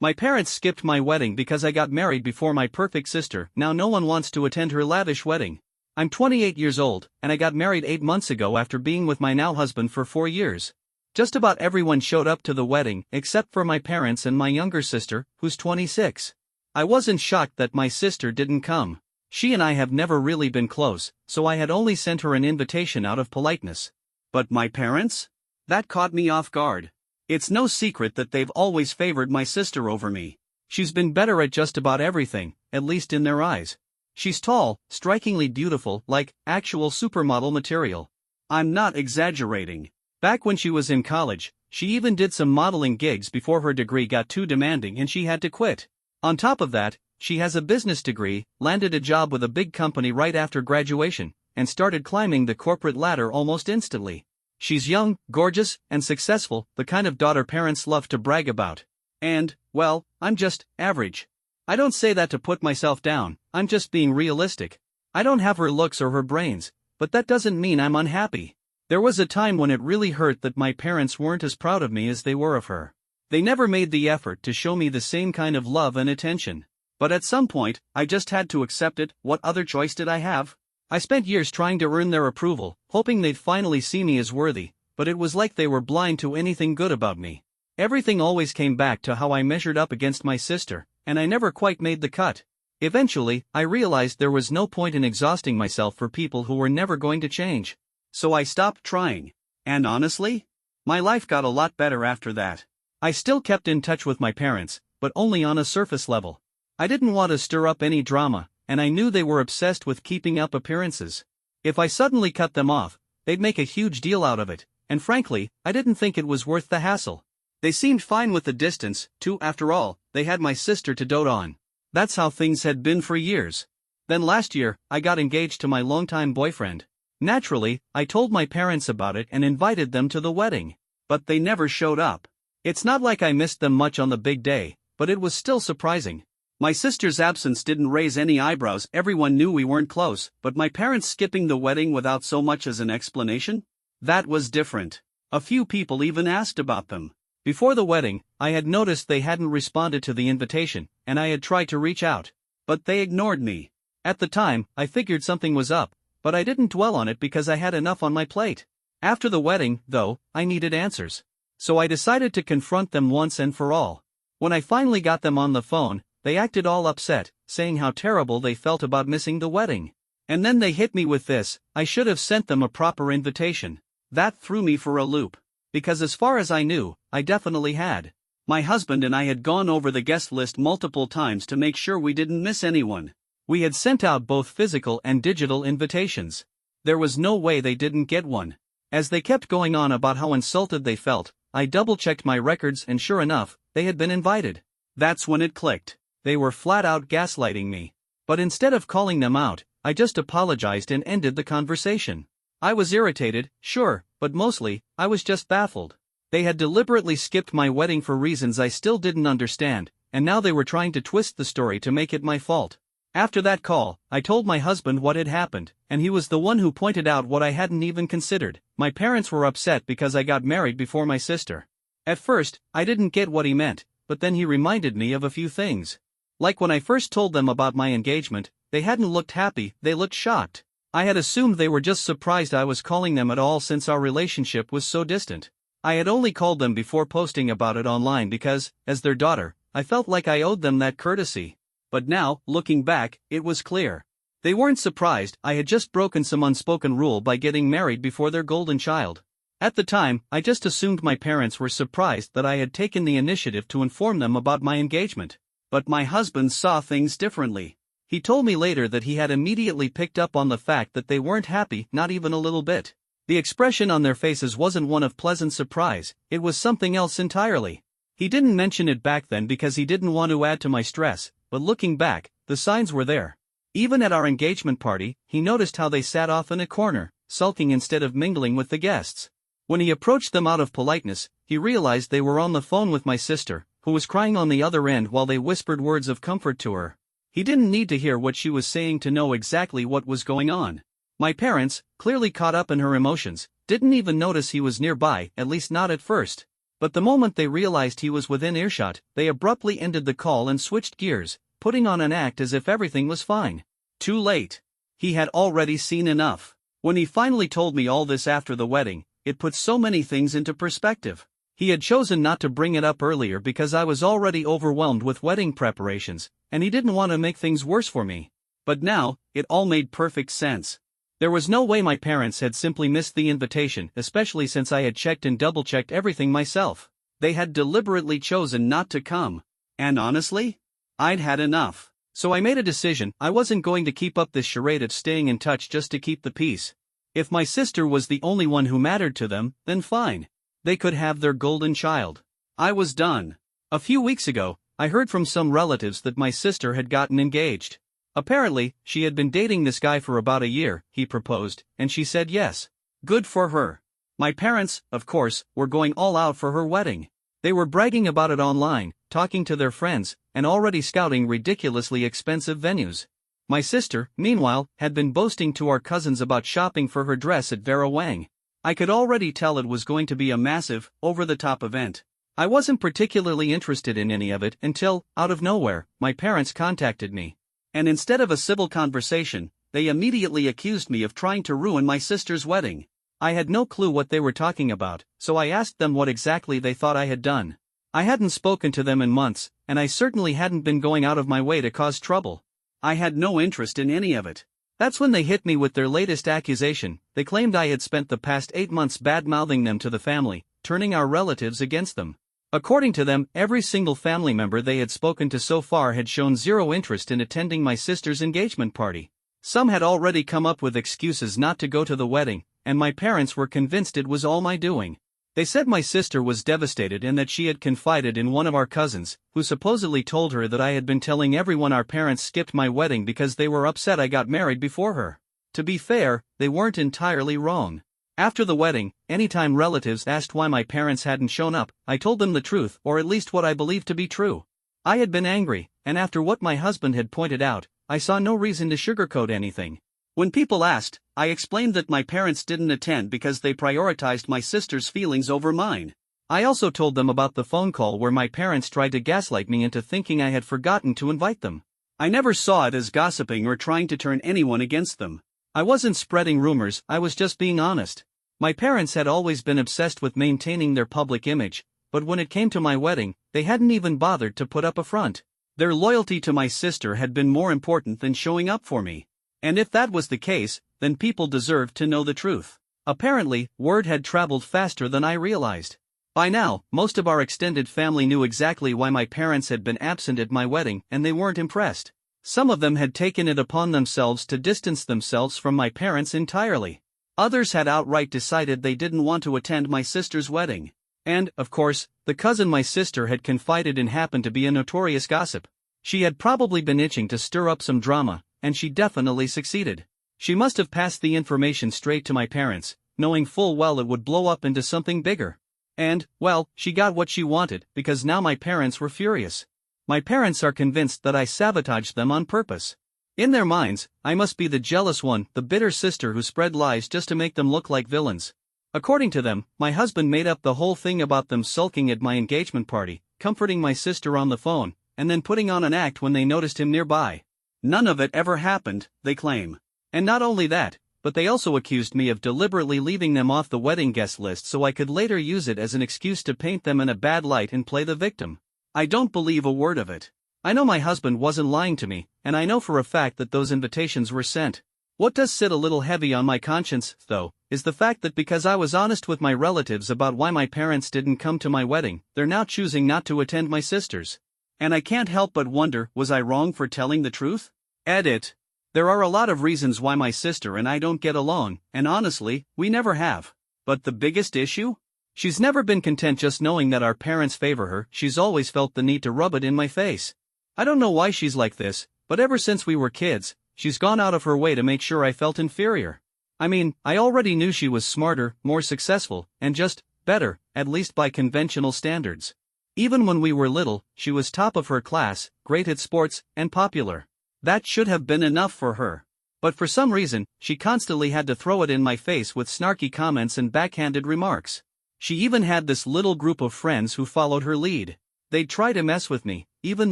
My parents skipped my wedding because I got married before my perfect sister. Now no one wants to attend her lavish wedding. I'm 28 years old, and I got married 8 months ago after being with my now husband for 4 years. Just about everyone showed up to the wedding except for my parents and my younger sister, who's 26. I wasn't shocked that my sister didn't come. She and I have never really been close, so I had only sent her an invitation out of politeness. But my parents? That caught me off guard. It's no secret that they've always favored my sister over me. She's been better at just about everything, at least in their eyes. She's tall, strikingly beautiful, like actual supermodel material. I'm not exaggerating. Back when she was in college, she even did some modeling gigs before her degree got too demanding and she had to quit. On top of that, she has a business degree, landed a job with a big company right after graduation, and started climbing the corporate ladder almost instantly. She's young, gorgeous, and successful, the kind of daughter parents love to brag about. And, well, I'm just average. I don't say that to put myself down, I'm just being realistic. I don't have her looks or her brains, but that doesn't mean I'm unhappy. There was a time when it really hurt that my parents weren't as proud of me as they were of her. They never made the effort to show me the same kind of love and attention. But at some point, I just had to accept it. What other choice did I have? I spent years trying to earn their approval, hoping they'd finally see me as worthy, but it was like they were blind to anything good about me. Everything always came back to how I measured up against my sister, and I never quite made the cut. Eventually, I realized there was no point in exhausting myself for people who were never going to change. So I stopped trying. And honestly, my life got a lot better after that. I still kept in touch with my parents, but only on a surface level. I didn't want to stir up any drama, and I knew they were obsessed with keeping up appearances. If I suddenly cut them off, they'd make a huge deal out of it, and frankly, I didn't think it was worth the hassle. They seemed fine with the distance, too. After all, they had my sister to dote on. That's how things had been for years. Then last year, I got engaged to my longtime boyfriend. Naturally, I told my parents about it and invited them to the wedding. But they never showed up. It's not like I missed them much on the big day, but it was still surprising. My sister's absence didn't raise any eyebrows. Everyone knew we weren't close, but my parents skipping the wedding without so much as an explanation? That was different. A few people even asked about them. Before the wedding, I had noticed they hadn't responded to the invitation, and I had tried to reach out. But they ignored me. At the time, I figured something was up, but I didn't dwell on it because I had enough on my plate. After the wedding, though, I needed answers. So I decided to confront them once and for all. When I finally got them on the phone, they acted all upset, saying how terrible they felt about missing the wedding. And then they hit me with this: I should have sent them a proper invitation. That threw me for a loop. Because as far as I knew, I definitely had. My husband and I had gone over the guest list multiple times to make sure we didn't miss anyone. We had sent out both physical and digital invitations. There was no way they didn't get one. As they kept going on about how insulted they felt, I double-checked my records and sure enough, they had been invited. That's when it clicked. They were flat out gaslighting me. But instead of calling them out, I just apologized and ended the conversation. I was irritated, sure, but mostly, I was just baffled. They had deliberately skipped my wedding for reasons I still didn't understand, and now they were trying to twist the story to make it my fault. After that call, I told my husband what had happened, and he was the one who pointed out what I hadn't even considered. My parents were upset because I got married before my sister. At first, I didn't get what he meant, but then he reminded me of a few things. Like when I first told them about my engagement, they hadn't looked happy, they looked shocked. I had assumed they were just surprised I was calling them at all since our relationship was so distant. I had only called them before posting about it online because, as their daughter, I felt like I owed them that courtesy. But now, looking back, it was clear. They weren't surprised. I had just broken some unspoken rule by getting married before their golden child. At the time, I just assumed my parents were surprised that I had taken the initiative to inform them about my engagement. But my husband saw things differently. He told me later that he had immediately picked up on the fact that they weren't happy, not even a little bit. The expression on their faces wasn't one of pleasant surprise, it was something else entirely. He didn't mention it back then because he didn't want to add to my stress, but looking back, the signs were there. Even at our engagement party, he noticed how they sat off in a corner, sulking instead of mingling with the guests. When he approached them out of politeness, he realized they were on the phone with my sister, who was crying on the other end while they whispered words of comfort to her. He didn't need to hear what she was saying to know exactly what was going on. My parents, clearly caught up in her emotions, didn't even notice he was nearby, at least not at first. But the moment they realized he was within earshot, they abruptly ended the call and switched gears, putting on an act as if everything was fine. Too late. He had already seen enough. When he finally told me all this after the wedding, it put so many things into perspective. He had chosen not to bring it up earlier because I was already overwhelmed with wedding preparations, and he didn't want to make things worse for me. But now, it all made perfect sense. There was no way my parents had simply missed the invitation, especially since I had checked and double-checked everything myself. They had deliberately chosen not to come. And honestly, I'd had enough. So I made a decision. I wasn't going to keep up this charade of staying in touch just to keep the peace. If my sister was the only one who mattered to them, then fine. They could have their golden child. I was done. A few weeks ago, I heard from some relatives that my sister had gotten engaged. Apparently, she had been dating this guy for about a year. He proposed, and she said yes. Good for her. My parents, of course, were going all out for her wedding. They were bragging about it online, talking to their friends, and already scouting ridiculously expensive venues. My sister, meanwhile, had been boasting to our cousins about shopping for her dress at Vera Wang. I could already tell it was going to be a massive, over-the-top event. I wasn't particularly interested in any of it until, out of nowhere, my parents contacted me. And instead of a civil conversation, they immediately accused me of trying to ruin my sister's wedding. I had no clue what they were talking about, so I asked them what exactly they thought I had done. I hadn't spoken to them in months, and I certainly hadn't been going out of my way to cause trouble. I had no interest in any of it. That's when they hit me with their latest accusation. They claimed I had spent the past 8 months bad-mouthing them to the family, turning our relatives against them. According to them, every single family member they had spoken to so far had shown zero interest in attending my sister's engagement party. Some had already come up with excuses not to go to the wedding, and my parents were convinced it was all my doing. They said my sister was devastated and that she had confided in one of our cousins, who supposedly told her that I had been telling everyone our parents skipped my wedding because they were upset I got married before her. To be fair, they weren't entirely wrong. After the wedding, anytime relatives asked why my parents hadn't shown up, I told them the truth, or at least what I believed to be true. I had been angry, and after what my husband had pointed out, I saw no reason to sugarcoat anything. When people asked, I explained that my parents didn't attend because they prioritized my sister's feelings over mine. I also told them about the phone call where my parents tried to gaslight me into thinking I had forgotten to invite them. I never saw it as gossiping or trying to turn anyone against them. I wasn't spreading rumors, I was just being honest. My parents had always been obsessed with maintaining their public image, but when it came to my wedding, they hadn't even bothered to put up a front. Their loyalty to my sister had been more important than showing up for me. And if that was the case, then people deserved to know the truth. Apparently, word had traveled faster than I realized. By now, most of our extended family knew exactly why my parents had been absent at my wedding, and they weren't impressed. Some of them had taken it upon themselves to distance themselves from my parents entirely. Others had outright decided they didn't want to attend my sister's wedding. And, of course, the cousin my sister had confided in happened to be a notorious gossip. She had probably been itching to stir up some drama, and she definitely succeeded. She must have passed the information straight to my parents, knowing full well it would blow up into something bigger. And, well, she got what she wanted, because now my parents were furious. My parents are convinced that I sabotaged them on purpose. In their minds, I must be the jealous one, the bitter sister who spread lies just to make them look like villains. According to them, my husband made up the whole thing about them sulking at my engagement party, comforting my sister on the phone, and then putting on an act when they noticed him nearby. None of it ever happened, they claim. And not only that, but they also accused me of deliberately leaving them off the wedding guest list so I could later use it as an excuse to paint them in a bad light and play the victim. I don't believe a word of it. I know my husband wasn't lying to me, and I know for a fact that those invitations were sent. What does sit a little heavy on my conscience, though, is the fact that because I was honest with my relatives about why my parents didn't come to my wedding, they're now choosing not to attend my sister's. And I can't help but wonder, was I wrong for telling the truth? Edit. There are a lot of reasons why my sister and I don't get along, and honestly, we never have. But the biggest issue? She's never been content just knowing that our parents favor her, she's always felt the need to rub it in my face. I don't know why she's like this, but ever since we were kids, she's gone out of her way to make sure I felt inferior. I mean, I already knew she was smarter, more successful, and just better, at least by conventional standards. Even when we were little, she was top of her class, great at sports, and popular. That should have been enough for her. But for some reason, she constantly had to throw it in my face with snarky comments and backhanded remarks. She even had this little group of friends who followed her lead. They'd try to mess with me, even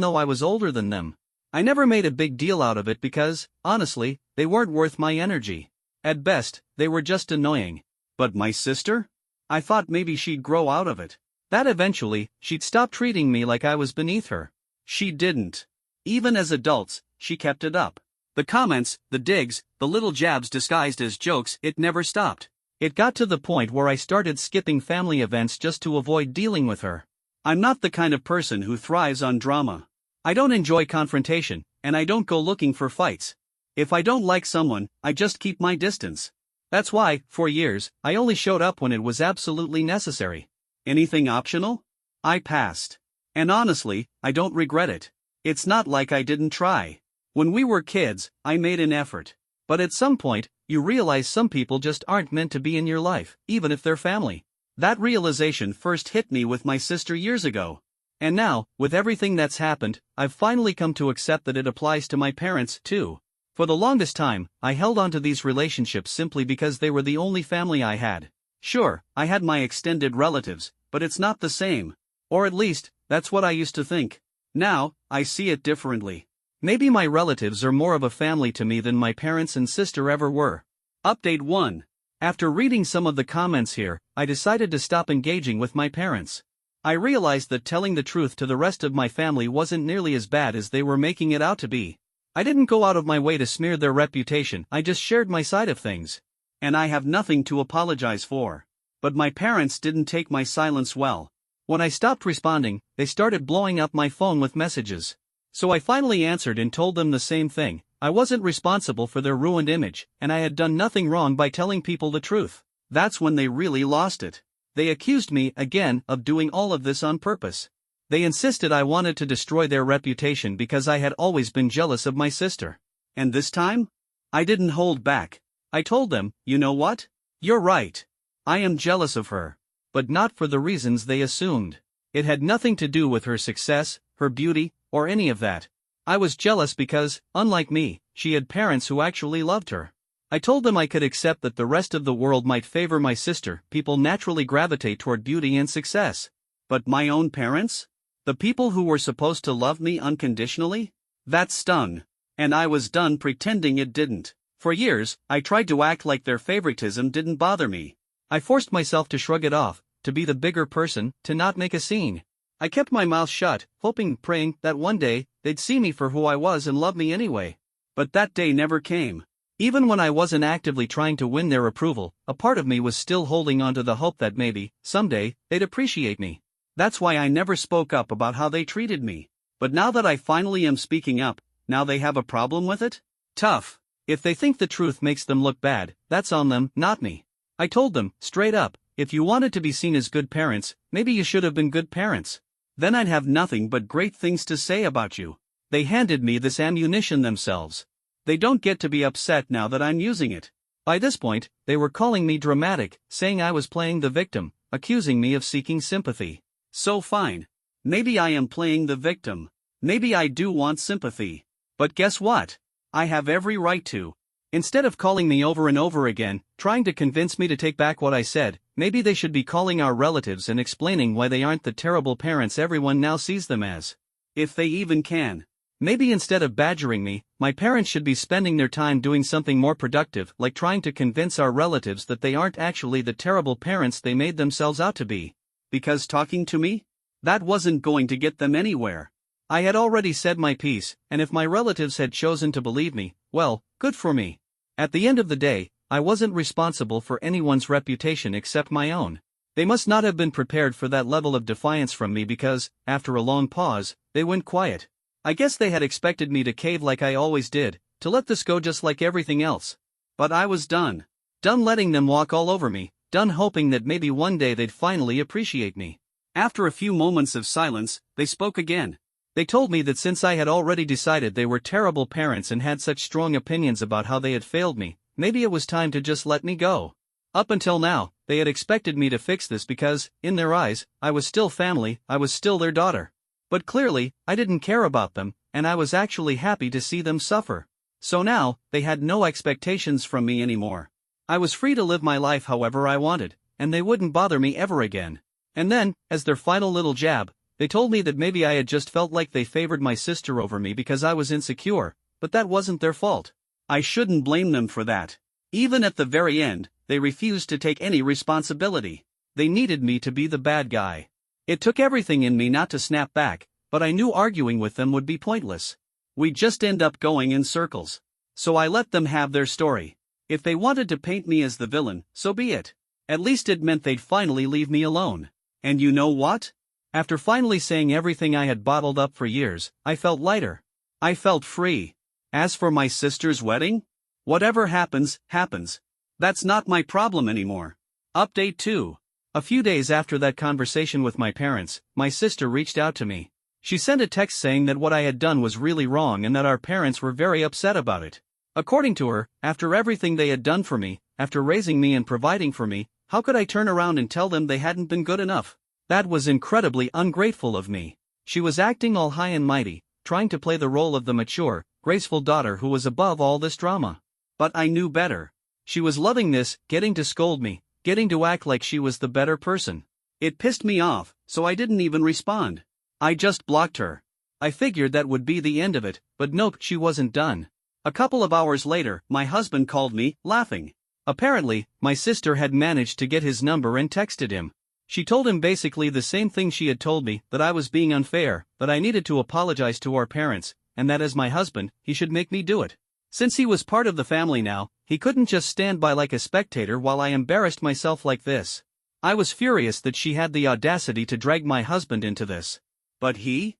though I was older than them. I never made a big deal out of it because, honestly, they weren't worth my energy. At best, they were just annoying. But my sister? I thought maybe she'd grow out of it. That eventually, she'd stop treating me like I was beneath her. She didn't. Even as adults, she kept it up. The comments, the digs, the little jabs disguised as jokes, it never stopped. It got to the point where I started skipping family events just to avoid dealing with her. I'm not the kind of person who thrives on drama. I don't enjoy confrontation, and I don't go looking for fights. If I don't like someone, I just keep my distance. That's why, for years, I only showed up when it was absolutely necessary. Anything optional? I passed. And honestly, I don't regret it. It's not like I didn't try. When we were kids, I made an effort. But at some point, you realize some people just aren't meant to be in your life, even if they're family. That realization first hit me with my sister years ago. And now, with everything that's happened, I've finally come to accept that it applies to my parents, too. For the longest time, I held on to these relationships simply because they were the only family I had. Sure, I had my extended relatives, but it's not the same. Or at least, that's what I used to think. Now, I see it differently. Maybe my relatives are more of a family to me than my parents and sister ever were. Update 1. After reading some of the comments here, I decided to stop engaging with my parents. I realized that telling the truth to the rest of my family wasn't nearly as bad as they were making it out to be. I didn't go out of my way to smear their reputation, I just shared my side of things. And I have nothing to apologize for. But my parents didn't take my silence well. When I stopped responding, they started blowing up my phone with messages. So I finally answered and told them the same thing. I wasn't responsible for their ruined image, and I had done nothing wrong by telling people the truth. That's when they really lost it. They accused me, again, of doing all of this on purpose. They insisted I wanted to destroy their reputation because I had always been jealous of my sister. And this time? I didn't hold back. I told them, you know what? You're right. I am jealous of her. But not for the reasons they assumed. It had nothing to do with her success, her beauty, or any of that. I was jealous because, unlike me, she had parents who actually loved her. I told them I could accept that the rest of the world might favor my sister. People naturally gravitate toward beauty and success. But my own parents? The people who were supposed to love me unconditionally? That stung. And I was done pretending it didn't. For years, I tried to act like their favoritism didn't bother me. I forced myself to shrug it off, to be the bigger person, to not make a scene. I kept my mouth shut, hoping, praying, that one day, they'd see me for who I was and love me anyway. But that day never came. Even when I wasn't actively trying to win their approval, a part of me was still holding on to the hope that maybe, someday, they'd appreciate me. That's why I never spoke up about how they treated me. But now that I finally am speaking up, now they have a problem with it? Tough. If they think the truth makes them look bad, that's on them, not me. I told them, straight up, if you wanted to be seen as good parents, maybe you should have been good parents. Then I'd have nothing but great things to say about you. They handed me this ammunition themselves. They don't get to be upset now that I'm using it. By this point, they were calling me dramatic, saying I was playing the victim, accusing me of seeking sympathy. So fine. Maybe I am playing the victim. Maybe I do want sympathy. But guess what? I have every right to. Instead of calling me over and over again, trying to convince me to take back what I said, maybe they should be calling our relatives and explaining why they aren't the terrible parents everyone now sees them as. If they even can. Maybe instead of badgering me, my parents should be spending their time doing something more productive, like trying to convince our relatives that they aren't actually the terrible parents they made themselves out to be. Because talking to me? That wasn't going to get them anywhere. I had already said my piece, and if my relatives had chosen to believe me, well, good for me. At the end of the day, I wasn't responsible for anyone's reputation except my own. They must not have been prepared for that level of defiance from me because, after a long pause, they went quiet. I guess they had expected me to cave like I always did, to let this go just like everything else. But I was done. Done letting them walk all over me, done hoping that maybe one day they'd finally appreciate me. After a few moments of silence, they spoke again. They told me that since I had already decided they were terrible parents and had such strong opinions about how they had failed me, maybe it was time to just let me go. Up until now, they had expected me to fix this because, in their eyes, I was still family, I was still their daughter. But clearly, I didn't care about them, and I was actually happy to see them suffer. So now, they had no expectations from me anymore. I was free to live my life however I wanted, and they wouldn't bother me ever again. And then, as their final little jab, they told me that maybe I had just felt like they favored my sister over me because I was insecure, but that wasn't their fault. I shouldn't blame them for that. Even at the very end, they refused to take any responsibility. They needed me to be the bad guy. It took everything in me not to snap back, but I knew arguing with them would be pointless. We'd just end up going in circles. So I let them have their story. If they wanted to paint me as the villain, so be it. At least it meant they'd finally leave me alone. And you know what? After finally saying everything I had bottled up for years, I felt lighter. I felt free. As for my sister's wedding? Whatever happens, happens. That's not my problem anymore. Update 2. A few days after that conversation with my parents, my sister reached out to me. She sent a text saying that what I had done was really wrong and that our parents were very upset about it. According to her, after everything they had done for me, after raising me and providing for me, how could I turn around and tell them they hadn't been good enough? That was incredibly ungrateful of me. She was acting all high and mighty, trying to play the role of the mature, graceful daughter who was above all this drama. But I knew better. She was loving this, getting to scold me, getting to act like she was the better person. It pissed me off, so I didn't even respond. I just blocked her. I figured that would be the end of it, but nope, she wasn't done. A couple of hours later, my husband called me, laughing. Apparently, my sister had managed to get his number and texted him. She told him basically the same thing she had told me, that I was being unfair, that I needed to apologize to our parents, and that as my husband, he should make me do it. Since he was part of the family now, he couldn't just stand by like a spectator while I embarrassed myself like this. I was furious that she had the audacity to drag my husband into this. But he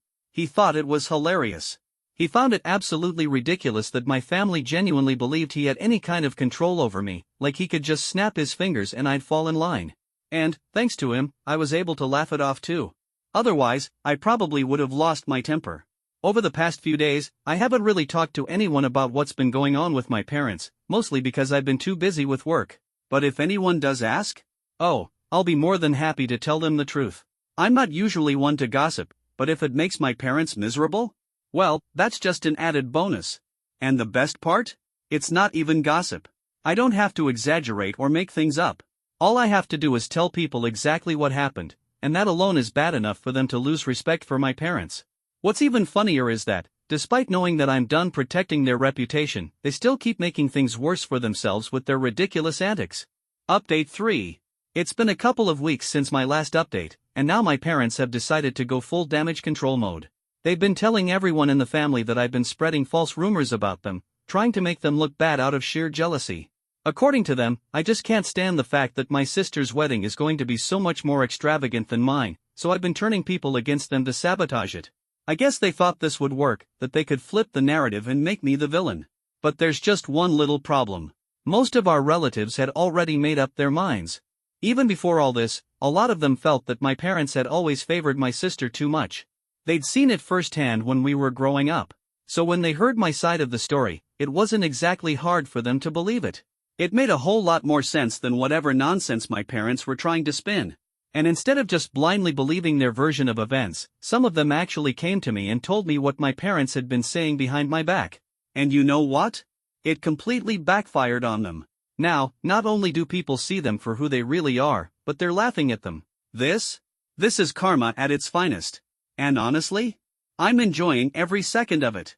thought it was hilarious. He found it absolutely ridiculous that my family genuinely believed he had any kind of control over me, like he could just snap his fingers and I'd fall in line. And, thanks to him, I was able to laugh it off too. Otherwise, I probably would have lost my temper. Over the past few days, I haven't really talked to anyone about what's been going on with my parents, mostly because I've been too busy with work. But if anyone does ask, oh, I'll be more than happy to tell them the truth. I'm not usually one to gossip, but if it makes my parents miserable, well, that's just an added bonus. And the best part? It's not even gossip. I don't have to exaggerate or make things up. All I have to do is tell people exactly what happened, and that alone is bad enough for them to lose respect for my parents. What's even funnier is that, despite knowing that I'm done protecting their reputation, they still keep making things worse for themselves with their ridiculous antics. Update 3. It's been a couple of weeks since my last update, and now my parents have decided to go full damage control mode. They've been telling everyone in the family that I've been spreading false rumors about them, trying to make them look bad out of sheer jealousy. According to them, I just can't stand the fact that my sister's wedding is going to be so much more extravagant than mine, so I've been turning people against them to sabotage it. I guess they thought this would work, that they could flip the narrative and make me the villain. But there's just one little problem. Most of our relatives had already made up their minds. Even before all this, a lot of them felt that my parents had always favored my sister too much. They'd seen it firsthand when we were growing up. So when they heard my side of the story, it wasn't exactly hard for them to believe it. It made a whole lot more sense than whatever nonsense my parents were trying to spin. And instead of just blindly believing their version of events, some of them actually came to me and told me what my parents had been saying behind my back. And you know what? It completely backfired on them. Now, not only do people see them for who they really are, but they're laughing at them. This is karma at its finest. And honestly, I'm enjoying every second of it.